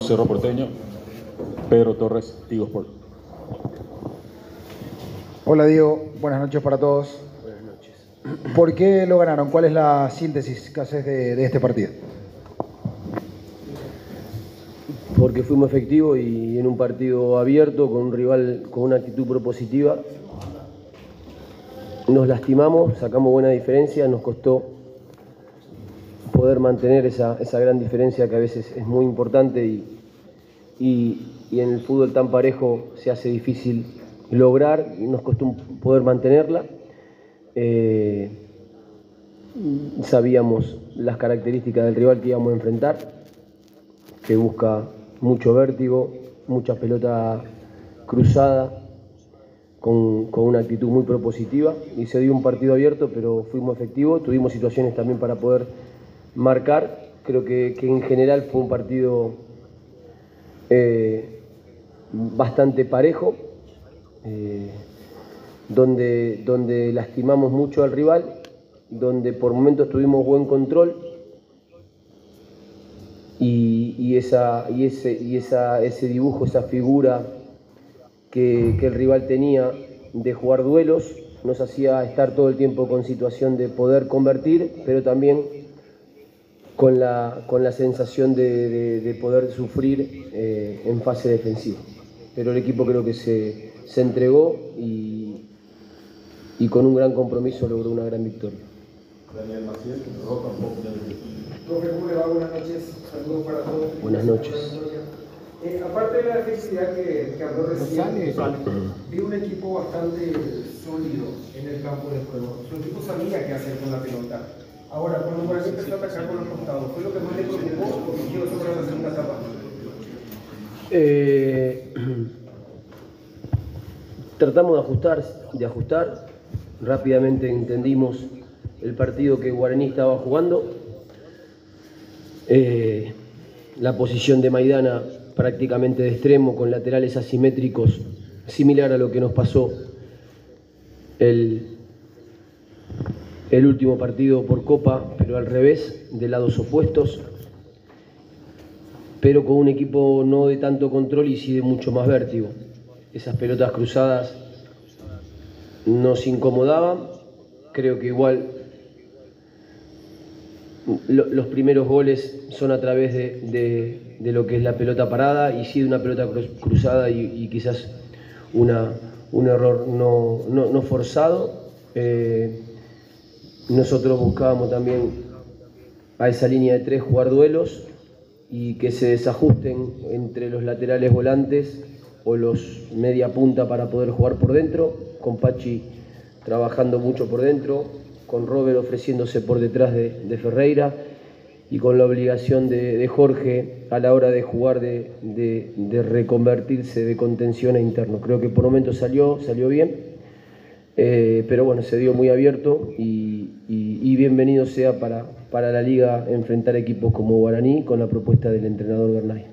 Cerro Porteño, Pedro Torres, Tigo Sport. Hola Diego, buenas noches para todos. Buenas noches. ¿Por qué lo ganaron? ¿Cuál es la síntesis que haces de este partido? Porque fuimos efectivos y en un partido abierto, con un rival con una actitud propositiva, nos lastimamos, sacamos buena diferencia, nos costó poder mantener esa gran diferencia que a veces es muy importante y en el fútbol tan parejo se hace difícil lograr, y nos costó poder mantenerla. Sabíamos las características del rival que íbamos a enfrentar, que busca mucho vértigo, mucha pelota cruzada, con una actitud muy propositiva, y se dio un partido abierto, pero fuimos efectivos, tuvimos situaciones también para poder marcar. Creo que en general fue un partido bastante parejo, donde lastimamos mucho al rival, donde por momentos tuvimos buen control y ese dibujo, esa figura que el rival tenía de jugar duelos nos hacía estar todo el tiempo con situación de poder convertir, pero también con la sensación de poder sufrir en fase defensiva. Pero el equipo creo que se entregó y con un gran compromiso logró una gran victoria. Daniel Maciel, Roca, Profe, ¿cómo le va? Buenas noches. Saludos para todos. Buenas noches. Aparte de la defensividad que habló recién, vi un equipo bastante sólido en el campo de juego. Su equipo sabía qué hacer con la pelota. Ahora, cuando Guaraní empezó a atacar con los costados, ¿fue lo que más le preocupó o corrigió eso para la segunda etapa? Tratamos de ajustar. Rápidamente entendimos el partido que Guaraní estaba jugando. La posición de Maidana prácticamente de extremo, con laterales asimétricos, similar a lo que nos pasó el último partido por Copa, pero al revés, de lados opuestos, pero con un equipo no de tanto control y sí de mucho más vértigo. Esas pelotas cruzadas nos incomodaban. Creo que igual los primeros goles son a través de lo que es la pelota parada, y sí de una pelota cruzada y quizás un error no forzado. Nosotros buscábamos también a esa línea de tres jugar duelos y que se desajusten entre los laterales volantes o los media punta para poder jugar por dentro, con Pachi trabajando mucho por dentro, con Robert ofreciéndose por detrás de Ferreira, y con la obligación de Jorge a la hora de jugar de reconvertirse de contención a interno. Creo que por momentos salió bien, pero bueno, se dio muy abierto y bienvenido sea para la liga enfrentar equipos como Guaraní con la propuesta del entrenador Bernay.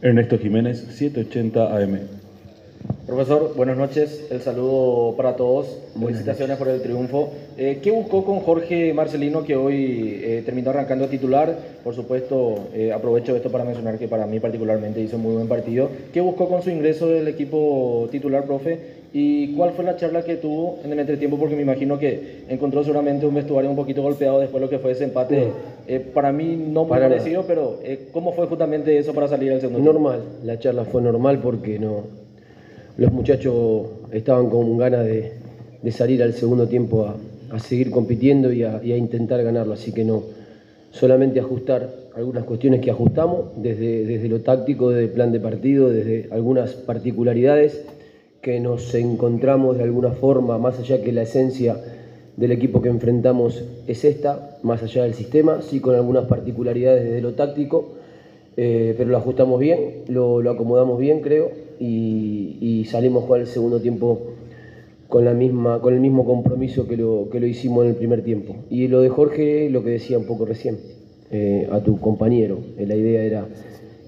Ernesto Jiménez, 780 AM. Profesor, buenas noches, el saludo para todos, felicitaciones por el triunfo. ¿Qué buscó con Jorge Marcelino, que hoy terminó arrancando a titular? Por supuesto, aprovecho esto para mencionar que para mí particularmente hizo muy buen partido. ¿Qué buscó con su ingreso del equipo titular, profe? ¿Y cuál fue la charla que tuvo en el entretiempo? Porque me imagino que encontró seguramente un vestuario un poquito golpeado después de lo que fue ese empate. Para mí no muy parecido, pero ¿cómo fue justamente eso para salir al segundo tiempo? Normal, la charla fue normal porque los muchachos estaban con ganas de salir al segundo tiempo a seguir compitiendo y a intentar ganarlo, así que no, solamente ajustar algunas cuestiones que ajustamos desde lo táctico, desde el plan de partido, desde algunas particularidades que nos encontramos de alguna forma, más allá que la esencia del equipo que enfrentamos es esta, más allá del sistema, sí con algunas particularidades desde lo táctico, pero lo ajustamos bien, lo acomodamos bien, creo, y salimos a jugar el segundo tiempo con el mismo compromiso que lo hicimos en el primer tiempo. Y lo de Jorge, lo que decía un poco recién, a tu compañero, la idea era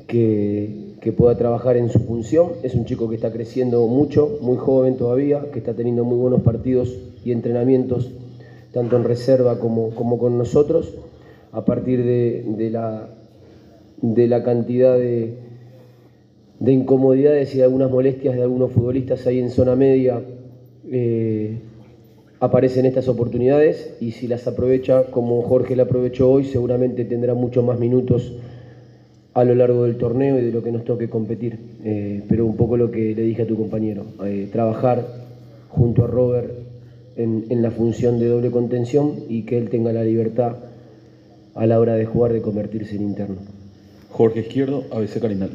que pueda trabajar en su función. Es un chico que está creciendo mucho, muy joven todavía, que está teniendo muy buenos partidos y entrenamientos, tanto en reserva como con nosotros. A partir de de la cantidad de incomodidades y de algunas molestias de algunos futbolistas ahí en zona media, aparecen estas oportunidades, y si las aprovecha como Jorge la aprovechó hoy, seguramente tendrá muchos más minutos a lo largo del torneo y de lo que nos toque competir. Pero un poco lo que le dije a tu compañero, trabajar junto a Robert en la función de doble contención, y que él tenga la libertad a la hora de jugar de convertirse en interno. Jorge Izquierdo, ABC Carinal.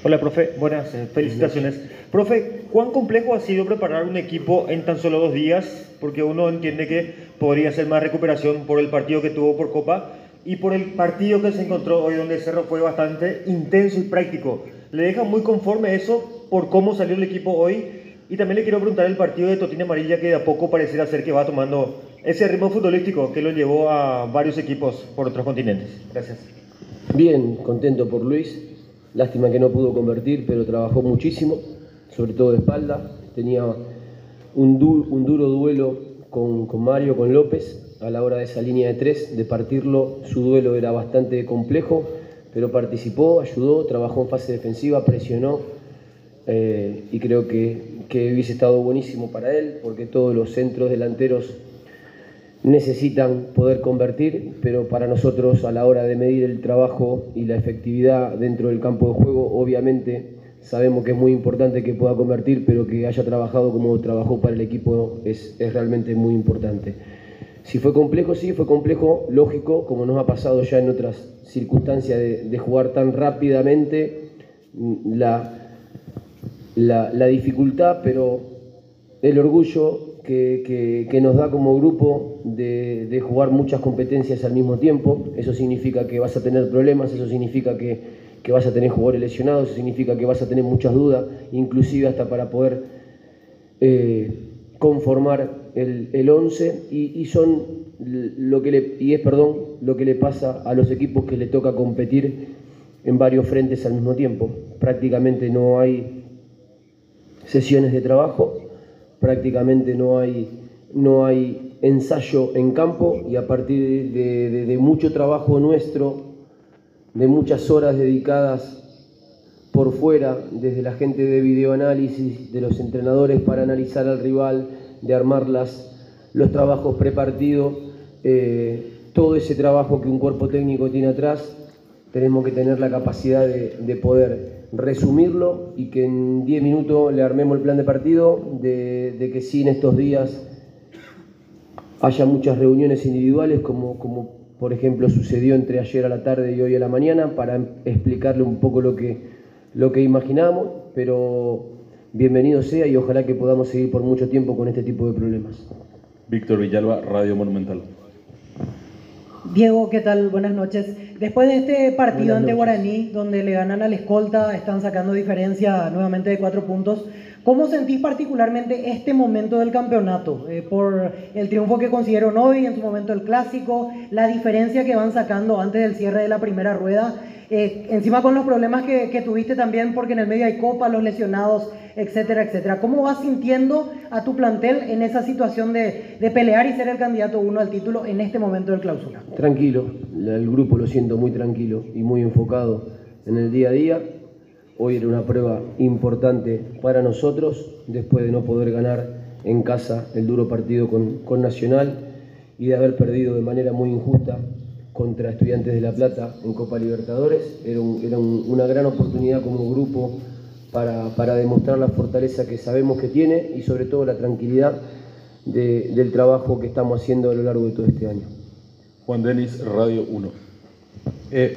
Hola, profe. Buenas, felicitaciones. Profe, ¿cuán complejo ha sido preparar un equipo en tan solo 2 días? Porque uno entiende que podría ser más recuperación por el partido que tuvo por Copa y por el partido que se encontró hoy, donde Cerro fue bastante intenso y práctico. ¿Le deja muy conforme eso por cómo salió el equipo hoy? Y también le quiero preguntar el partido de Totina Amarilla, que de a poco pareciera ser que va tomando ese ritmo futbolístico que lo llevó a varios equipos por otros continentes. Gracias. Bien, contento por Luis. Lástima que no pudo convertir, pero trabajó muchísimo, sobre todo de espalda. Tenía un duro duelo con Mario, con López, a la hora de esa línea de 3, de partirlo. Su duelo era bastante complejo, pero participó, ayudó, trabajó en fase defensiva, presionó, y creo que hubiese estado buenísimo para él, porque todos los centros delanteros necesitan poder convertir, pero para nosotros, a la hora de medir el trabajo y la efectividad dentro del campo de juego, obviamente sabemos que es muy importante que pueda convertir, pero que haya trabajado como trabajó para el equipo es realmente muy importante. Si fue complejo, sí, fue complejo, lógico, como nos ha pasado ya en otras circunstancias de jugar tan rápidamente, la dificultad, pero el orgullo que nos da como grupo de jugar muchas competencias al mismo tiempo. Eso significa que vas a tener problemas, eso significa que vas a tener jugadores lesionados, eso significa que vas a tener muchas dudas, inclusive hasta para poder conformar el 11, y son lo que le pasa a los equipos que le toca competir en varios frentes al mismo tiempo. Prácticamente no hay sesiones de trabajo, prácticamente no hay ensayo en campo, y a partir de mucho trabajo nuestro, de muchas horas dedicadas por fuera, desde la gente de videoanálisis, de los entrenadores para analizar al rival, de armar los trabajos prepartidos, todo ese trabajo que un cuerpo técnico tiene atrás, tenemos que tener la capacidad de poder resumirlo, y que en 10 minutos le armemos el plan de partido, de que sí, en estos días haya muchas reuniones individuales, como por ejemplo sucedió entre ayer a la tarde y hoy a la mañana, para explicarle un poco lo que imaginamos, pero bienvenido sea, y ojalá que podamos seguir por mucho tiempo con este tipo de problemas. Víctor Villalba, Radio Monumental. Diego, ¿qué tal? Buenas noches. Después de este partido ante Guaraní, donde le ganan al escolta, están sacando diferencia nuevamente de 4 puntos, ¿cómo sentís particularmente este momento del campeonato? Por el triunfo que consiguieron hoy, en su momento el clásico, la diferencia que van sacando antes del cierre de la primera rueda, encima con los problemas que tuviste también, porque en el medio hay Copa, los lesionados, etcétera, etcétera. ¿Cómo vas sintiendo a tu plantel en esa situación de pelear y ser el candidato 1 al título en este momento del clausura? Tranquilo, el grupo lo siento muy tranquilo y muy enfocado en el día a día. Hoy era una prueba importante para nosotros, después de no poder ganar en casa el duro partido con Nacional y de haber perdido de manera muy injusta contra Estudiantes de La Plata en Copa Libertadores. Era una gran oportunidad como grupo para demostrar la fortaleza que sabemos que tiene, y sobre todo la tranquilidad del trabajo que estamos haciendo a lo largo de todo este año. Juan Denis, Radio 1.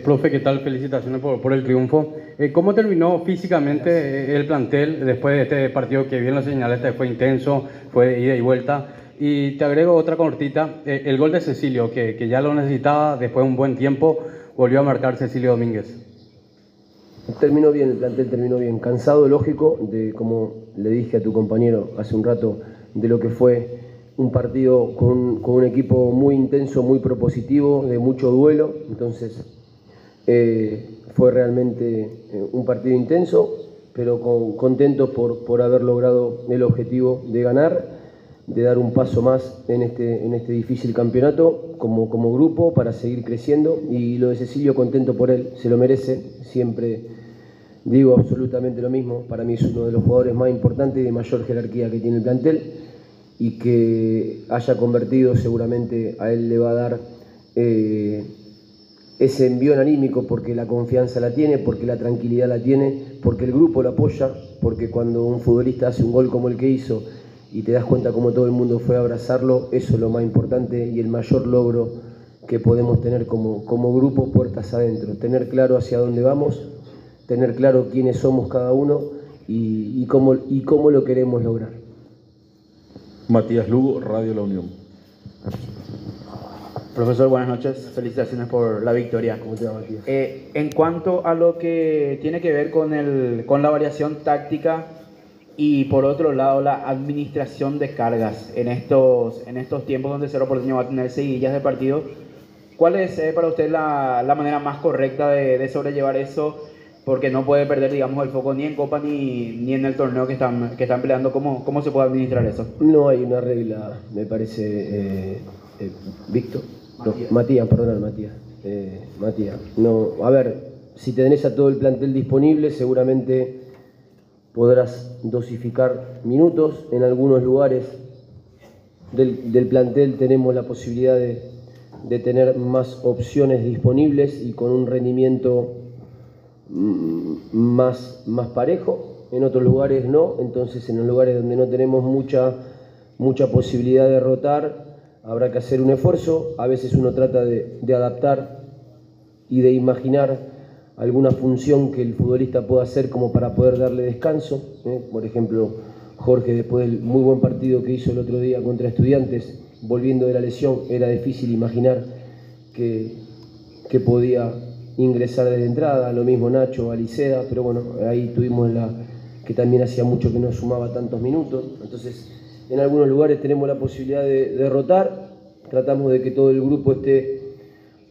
Profe, ¿qué tal? Felicitaciones por el triunfo. ¿Cómo terminó físicamente el plantel después de este partido que bien lo señalaste? Fue intenso, fue de ida y vuelta. Y te agrego otra cortita, el gol de Cecilio, que ya lo necesitaba después de un buen tiempo, volvió a marcar Cecilio Domínguez. Terminó bien, el plantel terminó bien. Cansado, lógico, como le dije a tu compañero hace un rato, de lo que fue un partido con un equipo muy intenso, muy propositivo, de mucho duelo. Entonces fue realmente un partido intenso, pero contentos por haber logrado el objetivo de ganar. dar un paso más en este difícil campeonato como grupo para seguir creciendo. Y lo de Cecilio, contento por él, se lo merece. Siempre digo absolutamente lo mismo. Para mí es uno de los jugadores más importantes y de mayor jerarquía que tiene el plantel, y que haya convertido seguramente a él le va a dar ese envión anímico, porque la confianza la tiene, porque la tranquilidad la tiene, porque el grupo lo apoya, porque cuando un futbolista hace un gol como el que hizo y te das cuenta cómo todo el mundo fue a abrazarlo, eso es lo más importante y el mayor logro que podemos tener como grupo, puertas adentro. Tener claro hacia dónde vamos, tener claro quiénes somos cada uno y cómo lo queremos lograr. Matías Lugo, Radio La Unión. Profesor, buenas noches. Felicitaciones por la victoria. ¿Cómo te va, Matías? En cuanto a lo que tiene que ver con la variación táctica y por otro lado la administración de cargas en estos tiempos donde Cerro Porteño va a tener seguidillas de partido, ¿cuál es para usted la manera más correcta de sobrellevar eso? Porque no puede perder, digamos, el foco ni en Copa ni en el torneo que están peleando. ¿Cómo se puede administrar eso? No hay una regla, me parece, Víctor. Matías. No, a ver, si tenés a todo el plantel disponible, seguramente podrás dosificar minutos. En algunos lugares del plantel tenemos la posibilidad de tener más opciones disponibles y con un rendimiento más parejo. En otros lugares no. Entonces, en los lugares donde no tenemos mucha posibilidad de rotar, habrá que hacer un esfuerzo. A veces uno trata de adaptar y de imaginar alguna función que el futbolista pueda hacer como para poder darle descanso. Por ejemplo, Jorge, después del muy buen partido que hizo el otro día contra Estudiantes, volviendo de la lesión, era difícil imaginar que podía ingresar desde entrada. Lo mismo Nacho, Aliceda, pero bueno, ahí tuvimos que también hacía mucho que no sumaba tantos minutos. Entonces, en algunos lugares tenemos la posibilidad de rotar. Tratamos de que todo el grupo esté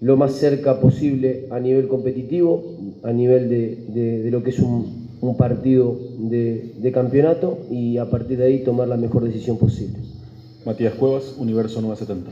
lo más cerca posible a nivel competitivo, a nivel de lo que es un partido de campeonato, y a partir de ahí tomar la mejor decisión posible. Matías Cuevas, Universo 970.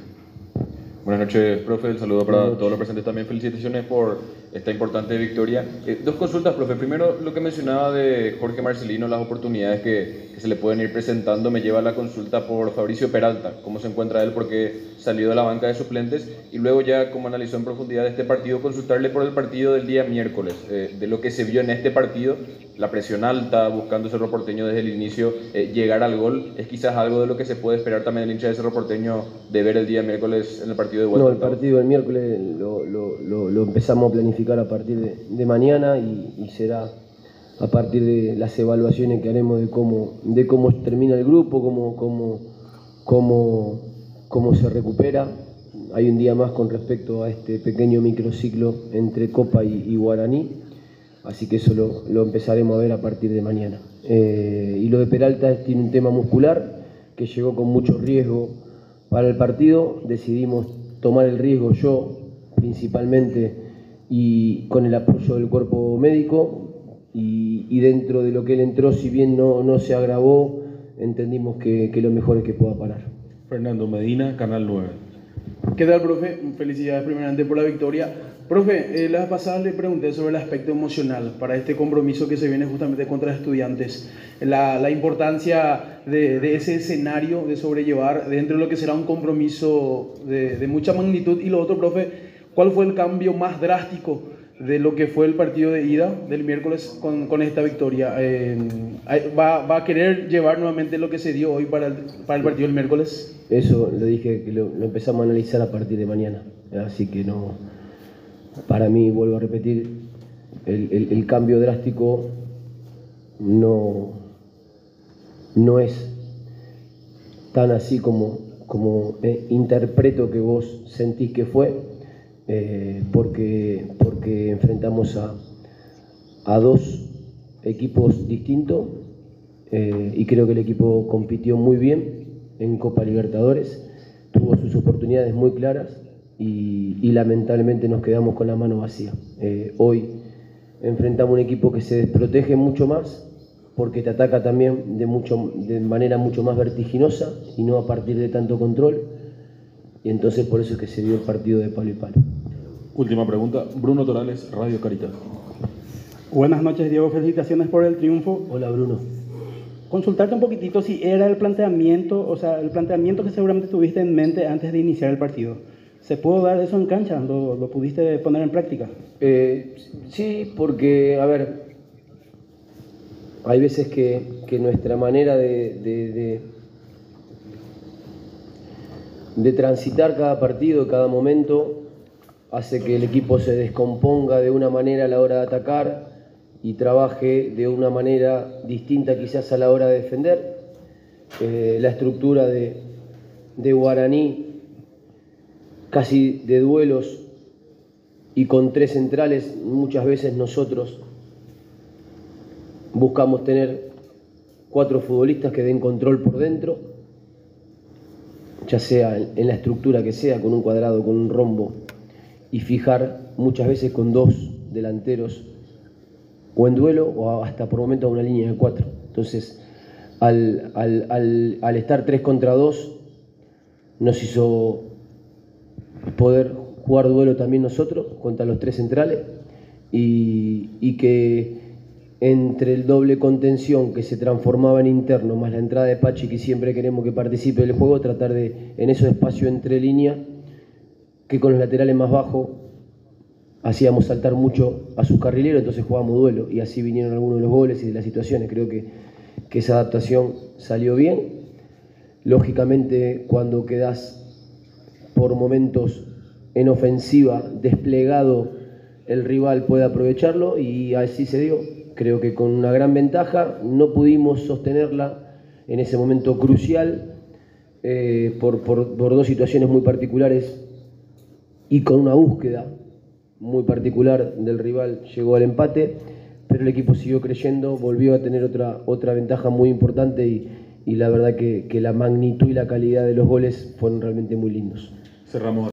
Buenas noches, profe. El saludo para todos los presentes también. Felicitaciones por esta importante victoria. Dos consultas, profe. Primero, lo que mencionaba de Jorge Marcelino, las oportunidades que se le pueden ir presentando, me lleva a la consulta por Fabricio Peralta. ¿Cómo se encuentra él? Porque salió de la banca de suplentes. Y luego ya, como analizó en profundidad este partido, consultarle por el partido del día miércoles. De lo que se vio en este partido, la presión alta, buscando Cerro Porteño desde el inicio, llegar al gol, ¿es quizás algo de lo que se puede esperar también el hincha de Cerro Porteño de ver el día miércoles en el partido de vuelta? No, el partido del miércoles lo empezamos a planificar a partir de mañana y será a partir de las evaluaciones que haremos de cómo termina el grupo, cómo se recupera. Hay un día más con respecto a este pequeño microciclo entre Copa y Guaraní, así que eso lo empezaremos a ver a partir de mañana. Y lo de Peralta tiene un tema muscular que llegó con mucho riesgo para el partido. Decidimos tomar el riesgo, yo principalmente, y con el apoyo del cuerpo médico, y dentro de lo que él entró, si bien no se agravó, entendimos que lo mejor es que pueda parar. Fernando Medina, Canal 9. ¿Qué tal, profe? Felicidades primeramente por la victoria. Profe, la vez pasada le pregunté sobre el aspecto emocional para este compromiso que se viene justamente contra Estudiantes. La importancia de ese escenario de sobrellevar dentro de lo que será un compromiso de mucha magnitud. Y lo otro, profe, ¿cuál fue el cambio más drástico de lo que fue el partido de ida del miércoles con esta victoria? ¿Va a querer llevar nuevamente lo que se dio hoy para el partido del miércoles? Eso le dije que lo empezamos a analizar a partir de mañana, así que no, para mí, vuelvo a repetir, el cambio drástico no es tan así como interpreto que vos sentís que fue, porque enfrentamos a dos equipos distintos, y creo que el equipo compitió muy bien en Copa Libertadores, tuvo sus oportunidades muy claras y lamentablemente nos quedamos con la mano vacía. Hoy enfrentamos un equipo que se desprotege mucho más, porque te ataca también de manera mucho más vertiginosa y no a partir de tanto control. Y entonces por eso es que se dio el partido de palo y palo. Última pregunta, Bruno Torales, Radio Caritas. Buenas noches, Diego, felicitaciones por el triunfo. Hola, Bruno. Consultarte un poquitito si era el planteamiento, o sea, el planteamiento que seguramente tuviste en mente antes de iniciar el partido. ¿Se pudo dar eso en cancha? ¿Lo pudiste poner en práctica? Sí, porque, a ver, hay veces que nuestra manera de transitar cada partido, cada momento, hace que el equipo se descomponga de una manera a la hora de atacar y trabaje de una manera distinta quizás a la hora de defender. La estructura de Guaraní, casi de duelos y con 3 centrales, muchas veces nosotros buscamos tener 4 futbolistas que den control por dentro, ya sea en la estructura que sea, con un cuadrado, con un rombo, y fijar muchas veces con 2 delanteros o en duelo o hasta por momentos una línea de 4. Entonces, al estar 3 contra 2, nos hizo poder jugar duelo también nosotros contra los 3 centrales y que entre el doble contención que se transformaba en interno más la entrada de Pachi, que siempre queremos que participe del juego, tratar de en esos espacios entre líneas que con los laterales más bajos hacíamos saltar mucho a sus carrileros, entonces jugábamos duelo y así vinieron algunos de los goles y de las situaciones. Creo que esa adaptación salió bien. Lógicamente, cuando quedás por momentos en ofensiva desplegado, el rival puede aprovecharlo y así se dio. Creo que con una gran ventaja no pudimos sostenerla en ese momento crucial por 2 situaciones muy particulares y con una búsqueda muy particular del rival llegó al empate, pero el equipo siguió creyendo, volvió a tener otra ventaja muy importante y la verdad que la magnitud y la calidad de los goles fueron realmente muy lindos. Cerramos.